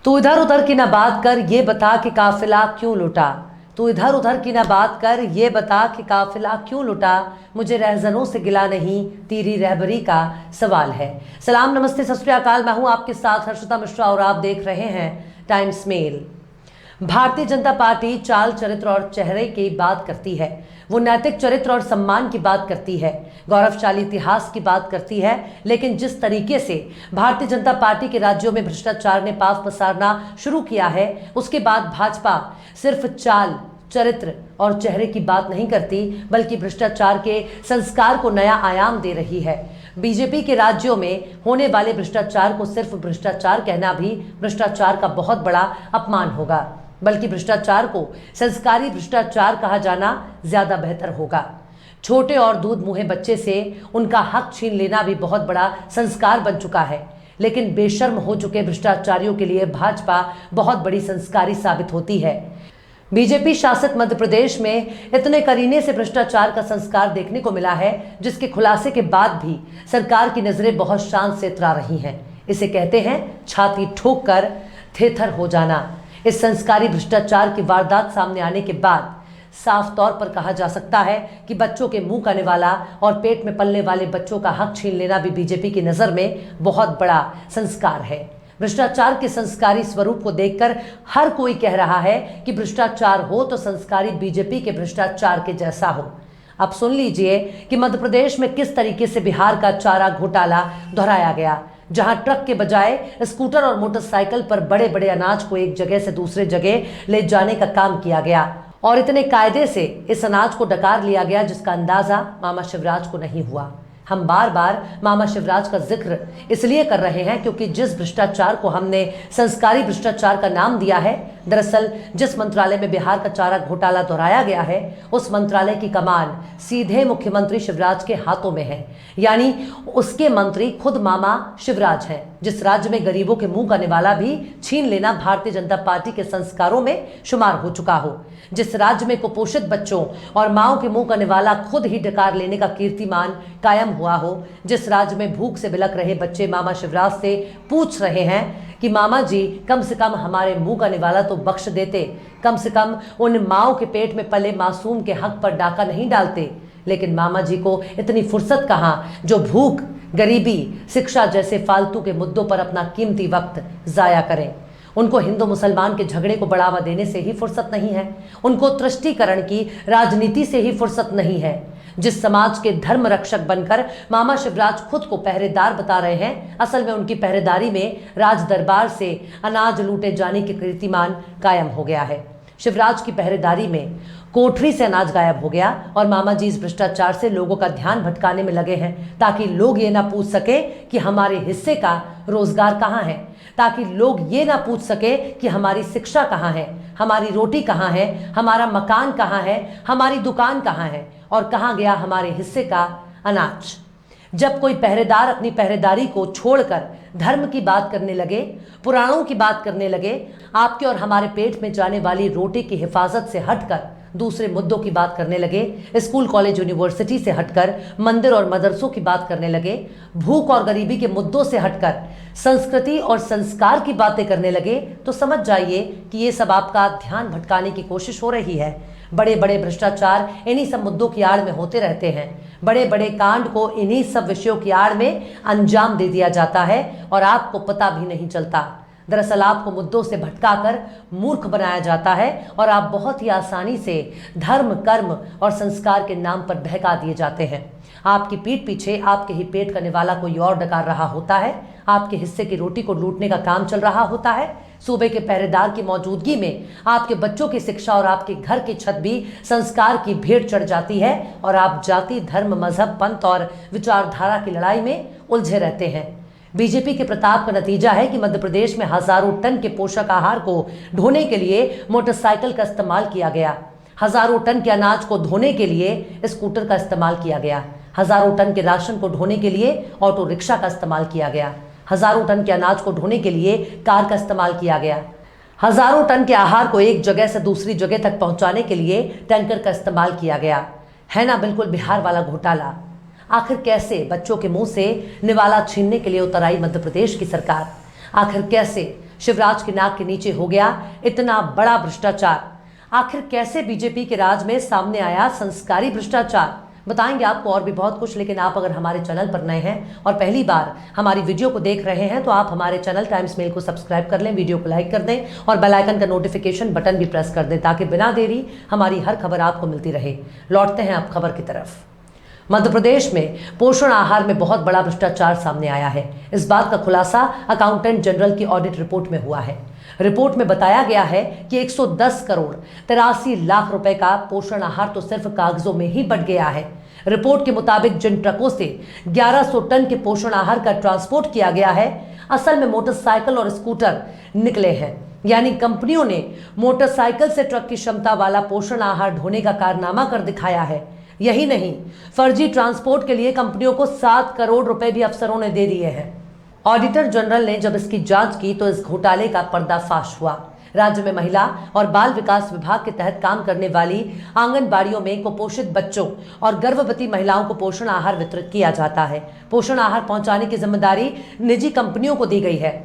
तू इधर उधर की ना बात कर, ये बता कि काफिला क्यों लुटा। तू इधर उधर की ना बात कर, ये बता कि काफिला क्यों लुटा। मुझे रहजनों से गिला नहीं, तेरी रहबरी का सवाल है। सलाम नमस्ते सत श्री अकाल, मैं हूं आपके साथ हर्षिता मिश्रा और आप देख रहे हैं times mail. Bharatiya Janata party चाल, चरित्र और चेहरे की बात करती है। वो नैतिक चरित्र और सम्मान की बात करती है, गौरवशाली इतिहास की बात करती है। लेकिन जिस तरीके से भारतीय जनता पार्टी के राज्यों में भ्रष्टाचार ने पांव पसारना शुरू किया है, उसके बाद भाजपा सिर्फ चाल, चरित्र और चेहरे की बात नहीं करती, बल्कि भ्रष्टाचार के संस्कार को नया आयाम दे रही है। बीजेपी के राज्यों में होने वाले भ्रष्टाचार को सिर्फ भ्रष्टाचार कहना भी भ्रष्टाचार का बहुत बड़ा अपमान होगा, बल्कि भ्रष्टाचार को संस्कारी भ्रष्टाचार कहा जाना ज्यादा बेहतर होगा। छोटे और दूध मुहे बच्चे से उनका हक छीन लेना भी बहुत बड़ा संस्कार बन चुका है। लेकिन बेशर्म हो चुके भ्रष्टाचारियों के लिए भाजपा बहुत बड़ी संस्कारी साबित होती है। बीजेपी शासित मध्य प्रदेश में इतने करीने से भ्रष्टाचार का संस्कार देखने को मिला है, जिसके खुलासे के बाद भी सरकार की नजरें बहुत शान से इतरा रही हैं। इसे कहते हैं छाती ठोक कर थेथर हो जाना। इस संस्कारी भ्रष्टाचार की वारदात सामने आने के बाद साफ तौर पर कहा जा सकता है कि बच्चों के मुंह का निवाला और पेट में पलने वाले बच्चों का हक छीन लेना भी बीजेपी की नजर में बहुत बड़ा संस्कार है। भ्रष्टाचार के संस्कारी स्वरूप को देखकर हर कोई कह रहा है कि भ्रष्टाचार हो तो संस्कारी बीजेपी के भ्रष्टाचार के जैसा हो। अब सुन लीजिए कि मध्य प्रदेश में किस तरीके से बिहार का चारा घोटाला दोहराया गया, जहां ट्रक के बजाय स्कूटर और मोटरसाइकिल पर बड़े बड़े अनाज को एक जगह से दूसरे जगह ले जाने का काम किया गया और इतने कायदे से इस अनाज को डकार लिया गया जिसका अंदाजा मामा शिवराज को नहीं हुआ। हम बार बार मामा शिवराज का जिक्र इसलिए कर रहे हैं क्योंकि जिस भ्रष्टाचार को हमने संस्कारी भ्रष्टाचार का नाम दिया है, दरअसल जिस मंत्रालय में बिहार का चारा घोटाला दोहराया गया है, उस मंत्रालय की कमान सीधे मुख्यमंत्री शिवराज के हाथों में है। यानी उसके मंत्री खुद मामा शिवराज हैं। जिस राज्य में गरीबों के मुंह का निवाला भी छीन लेना भारतीय जनता पार्टी के संस्कारों में शुमार हो चुका हो, जिस राज्य में कुपोषित बच्चों और माओ के मुंह का निवाला खुद ही डकार लेने का कीर्तिमान कायम हुआ हो, जिस राज्य में भूख से बिलक रहे बच्चे मामा शिवराज से पूछ रहे हैं कि मामा जी कम से कम हमारे मुंह का निवाला तो बख्श देते, कम से कम उन माओ के पेट में पले मासूम के हक पर डाका नहीं डालते। लेकिन मामा जी को इतनी फुर्सत कहाँ जो भूख, गरीबी, शिक्षा जैसे फालतू के मुद्दों पर अपना कीमती वक्त जाया करें। उनको हिंदू मुसलमान के झगड़े को बढ़ावा देने से ही फुर्सत नहीं है, उनको तुष्टीकरण की राजनीति से ही फुर्सत नहीं है। जिस समाज के धर्म रक्षक बनकर मामा शिवराज खुद को पहरेदार बता रहे हैं, असल में उनकी पहरेदारी में राज दरबार से अनाज लूटे जाने के कीर्तिमान कायम हो गया है। शिवराज की पहरेदारी में कोठरी से अनाज गायब हो गया और मामा जी इस भ्रष्टाचार से लोगों का ध्यान भटकाने में लगे हैं, ताकि लोग ये ना पूछ सके कि हमारे हिस्से का रोजगार कहाँ है, ताकि लोग ये ना पूछ सके कि हमारी शिक्षा कहाँ है, हमारी रोटी कहाँ है, हमारा मकान कहाँ है, हमारी दुकान कहाँ है और कहाँ गया हमारे हिस्से का अनाज। जब कोई पहरेदार अपनी पहरेदारी को छोड़कर धर्म की बात करने लगे, पुराणों की बात करने लगे, आपके और हमारे पेट में जाने वाली रोटी की हिफाजत से हटकर दूसरे मुद्दों की बात करने लगे, स्कूल कॉलेज यूनिवर्सिटी से हटकर मंदिर और मदरसों की बात करने लगे, भूख और गरीबी के मुद्दों से हटकर संस्कृति और संस्कार की बातें करने लगे, तो समझ जाइए कि ये सब आपका ध्यान भटकाने की कोशिश हो रही है। बड़े बड़े भ्रष्टाचार इन्हीं सब मुद्दों की आड़ में होते रहते हैं। बड़े बड़े कांड को इन्हीं सब विषयों की आड़ में अंजाम दे दिया जाता है और आपको पता भी नहीं चलता। दरअसल आपको मुद्दों से भटकाकर मूर्ख बनाया जाता है और आप बहुत ही आसानी से धर्म, कर्म और संस्कार के नाम पर बहका दिए जाते हैं। आपकी पीठ पीछे आपके ही पेट का निवाला कोई और डकार रहा होता है, आपके हिस्से की रोटी को लूटने का काम चल रहा होता है। सूबे के पहरेदार की मौजूदगी में आपके बच्चों की शिक्षा और आपके घर की छत भी संस्कार की भेंट चढ़ जाती है और आप जाति, धर्म, मजहब, पंथ और विचारधारा की लड़ाई में उलझे रहते हैं। बीजेपी के प्रताप का नतीजा है कि मध्य प्रदेश में हजारों टन के पोषक आहार को ढोने के लिए मोटरसाइकिल का इस्तेमाल किया गया, हजारों टन के अनाज को धोने के लिए स्कूटर का इस्तेमाल किया गया, हजारों टन के राशन को ढोने के लिए ऑटो रिक्शा का इस्तेमाल किया गया, हजारों टन के अनाज को ढोने के लिए कार का इस्तेमाल किया गया, हजारों टन के आहार को एक जगह से दूसरी जगह तक पहुंचाने के लिए टैंकर का इस्तेमाल किया गया। है ना बिल्कुल बिहार वाला घोटाला। आखिर कैसे बच्चों के मुंह से निवाला छीनने के लिए उतर आई मध्य प्रदेश की सरकार? आखिर कैसे शिवराज की नाक के नीचे हो गया इतना बड़ा भ्रष्टाचार। आखिर कैसे बीजेपी के राज में सामने आया संस्कारी भ्रष्टाचार, बताएंगे आपको और भी बहुत कुछ। लेकिन आप अगर हमारे चैनल पर नए हैं और पहली बार हमारी वीडियो को देख रहे हैं तो आप हमारे चैनल टाइम्स मेल को सब्सक्राइब कर लें, वीडियो को लाइक कर दें और बेल आइकन का नोटिफिकेशन बटन भी प्रेस कर दें ताकि बिना देरी हमारी हर खबर आपको मिलती रहे। लौटते हैं अब खबर की तरफ। मध्य प्रदेश में पोषण आहार में बहुत बड़ा भ्रष्टाचार सामने आया है। इस बात का खुलासा अकाउंटेंट जनरल की ऑडिट रिपोर्ट में हुआ है। रिपोर्ट में बताया गया है कि 110 करोड़ 83 लाख रुपए का पोषण आहार तो सिर्फ कागजों में ही बट गया है। रिपोर्ट के मुताबिक जिन ट्रकों से 1100 टन के पोषण आहार का ट्रांसपोर्ट किया गया है, असल में मोटरसाइकिल और स्कूटर निकले हैं। यानी कंपनियों ने मोटरसाइकिल से ट्रक की क्षमता वाला पोषण आहार ढोने का कारनामा कर दिखाया है। यही नहीं, फर्जी ट्रांसपोर्ट के लिए कंपनियों को 7 करोड़ रुपए भी अफसरों ने दे दिए हैं। ऑडिटर जनरल ने जब इसकी जांच की तो इस घोटाले का पर्दाफाश हुआ। राज्य में महिला और बाल विकास विभाग के तहत काम करने वाली आंगनबाड़ियों में कुपोषित बच्चों और गर्भवती महिलाओं को पोषण आहार वितरित किया जाता है। पोषण आहार पहुंचाने की जिम्मेदारी निजी कंपनियों को दी गई है।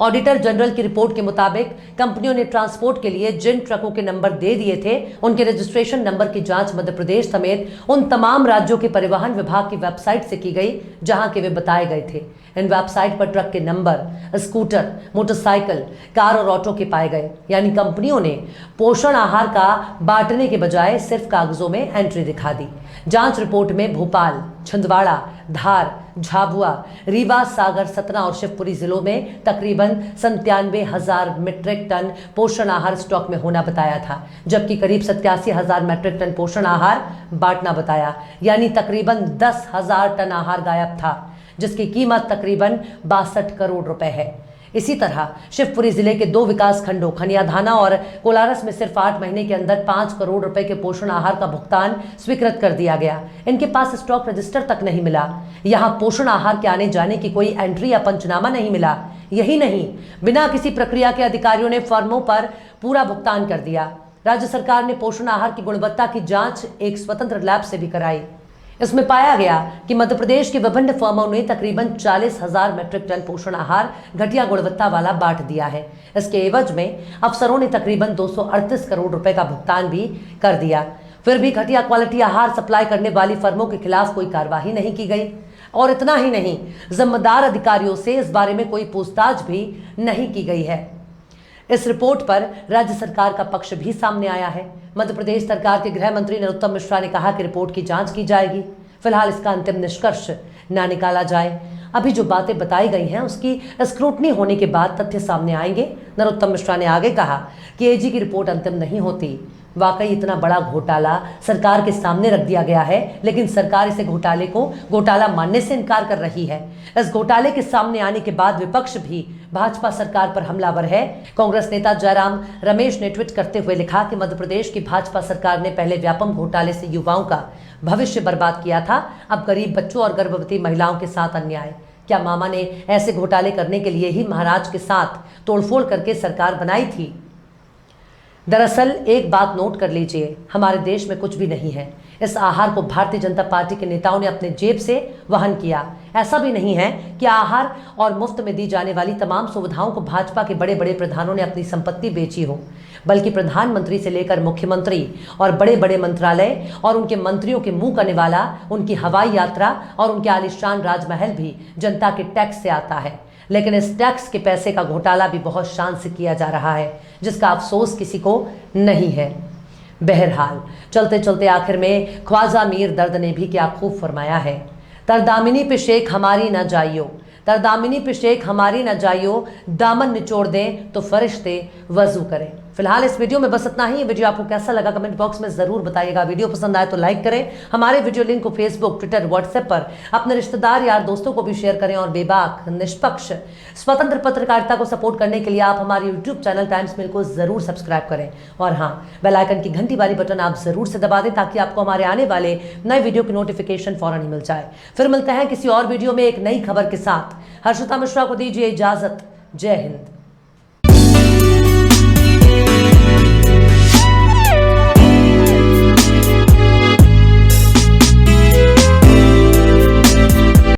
ऑडिटर जनरल की रिपोर्ट के मुताबिक कंपनियों ने ट्रांसपोर्ट के लिए जिन ट्रकों के नंबर दे दिए थे उनके रजिस्ट्रेशन नंबर की जांच मध्य प्रदेश समेत उन तमाम राज्यों के परिवहन विभाग की वेबसाइट से की गई जहां के वे बताए गए थे। इन वेबसाइट पर ट्रक के नंबर, स्कूटर, मोटरसाइकिल, कार और ऑटो के पाए गए। यानी कंपनियों ने पोषण आहार का बांटने के बजाय सिर्फ कागजों में एंट्री दिखा दी। जांच रिपोर्ट में भोपाल, छिंदवाड़ा, धार, झाबुआ, रीवा, सागर, सतना और शिवपुरी जिलों में तकरीबन 97,000 मीट्रिक टन पोषण आहार स्टॉक में होना बताया था, जबकि करीब 87,000 मीट्रिक टन पोषण आहार बांटना बताया। यानी तकरीबन 10,000 टन आहार गायब था, जिसकी कीमत तकरीबन 62 करोड़ रुपए है। इसी तरह शिवपुरी जिले के 2 विकास खंडों खनियाधाना और कोलारस में सिर्फ 8 महीने के अंदर 5 करोड़ रुपए के पोषण आहार का भुगतान स्वीकृत कर दिया गया। इनके पास स्टॉक रजिस्टर तक नहीं मिला। यहाँ पोषण आहार के आने जाने की कोई एंट्री या पंचनामा नहीं मिला। यही नहीं, बिना किसी प्रक्रिया के अधिकारियों ने फर्मों पर पूरा भुगतान कर दिया। राज्य सरकार ने पोषण आहार की गुणवत्ता की जांच एक स्वतंत्र लैब से भी कराई। इसमें पाया गया कि मध्य प्रदेश की विभिन्न फर्मों ने तकरीबन 40,000 मीट्रिक टन पोषण आहार घटिया गुणवत्ता वाला बांट दिया है। इसके एवज में अफसरों ने तकरीबन 238 करोड़ रुपए का भुगतान भी कर दिया। फिर भी घटिया क्वालिटी आहार सप्लाई करने वाली फर्मों के खिलाफ कोई कार्रवाई नहीं की गई। और इतना ही नहीं, जिम्मेदार अधिकारियों से इस बारे में कोई पूछताछ भी नहीं की गई है। इस रिपोर्ट पर राज्य सरकार का पक्ष भी सामने आया है। मध्य प्रदेश सरकार के गृह मंत्री नरोत्तम मिश्रा ने कहा कि रिपोर्ट की जांच की जाएगी। फिलहाल इसका अंतिम निष्कर्ष ना निकाला जाए। अभी जो बातें बताई गई हैं उसकी स्क्रूटनी होने के बाद तथ्य सामने आएंगे। नरोत्तम मिश्रा ने आगे कहा कि एजी की रिपोर्ट अंतिम नहीं होती। वाकई इतना बड़ा घोटाला सरकार के सामने रख दिया गया है, लेकिन सरकार इसे घोटाले को घोटाला मानने से इनकार कर रही है। इस घोटाले के सामने आने के बाद विपक्ष भी भाजपा सरकार पर हमलावर है। कांग्रेस नेता जयराम रमेश ने ट्वीट करते हुए लिखा कि मध्य प्रदेश की भाजपा सरकार ने पहले व्यापम घोटाले से युवाओं का भविष्य बर्बाद किया था, अब गरीब बच्चों और गर्भवती महिलाओं के साथ अन्याय। क्या मामा ने ऐसे घोटाले करने के लिए ही महाराज के साथ तोड़फोड़ करके सरकार बनाई थी? दरअसल एक बात नोट कर लीजिए, हमारे देश में कुछ भी नहीं है। इस आहार को भारतीय जनता पार्टी के नेताओं ने अपने जेब से वहन किया। ऐसा भी नहीं है कि आहार और मुफ्त में दी जाने वाली तमाम सुविधाओं को भाजपा के बड़े बड़े प्रधानों ने अपनी संपत्ति बेची हो, बल्कि प्रधानमंत्री से लेकर मुख्यमंत्री और बड़े बड़े मंत्रालय और उनके मंत्रियों के मुंह का निवाला, उनकी हवाई यात्रा और उनके आलीशान राजमहल भी जनता के टैक्स से आता है। लेकिन इस टैक्स के पैसे का घोटाला भी बहुत शान से किया जा रहा है, जिसका अफसोस किसी को नहीं है। बहरहाल चलते चलते आखिर में ख्वाजा मीर दर्द ने भी क्या खूब फरमाया है, तरदामिनी पे शेख हमारी न जाइयो, तरदामिनी पे शेख हमारी न जाइयो, दामन निचोड़ दें तो फरिश्ते वजू करें। फिलहाल इस वीडियो में बस इतना ही। वीडियो आपको कैसा लगा कमेंट बॉक्स में जरूर बताइएगा। वीडियो पसंद आए तो लाइक करें। हमारे वीडियो लिंक को फेसबुक, ट्विटर, व्हाट्सएप पर अपने रिश्तेदार यार दोस्तों को भी शेयर करें। और बेबाक, निष्पक्ष, स्वतंत्र पत्रकारिता को सपोर्ट करने के लिए आप हमारे यूट्यूब चैनल टाइम्स मिल को जरूर सब्सक्राइब करें। और हाँ, बेल आइकन की घंटी वाली बटन आप जरूर से दबा दें ताकि आपको हमारे आने वाले नए वीडियो की नोटिफिकेशन फौरन ही मिल जाए। फिर मिलते हैं किसी और वीडियो में एक नई खबर के साथ। हर्षिता मिश्रा को दीजिए इजाजत। जय हिंद।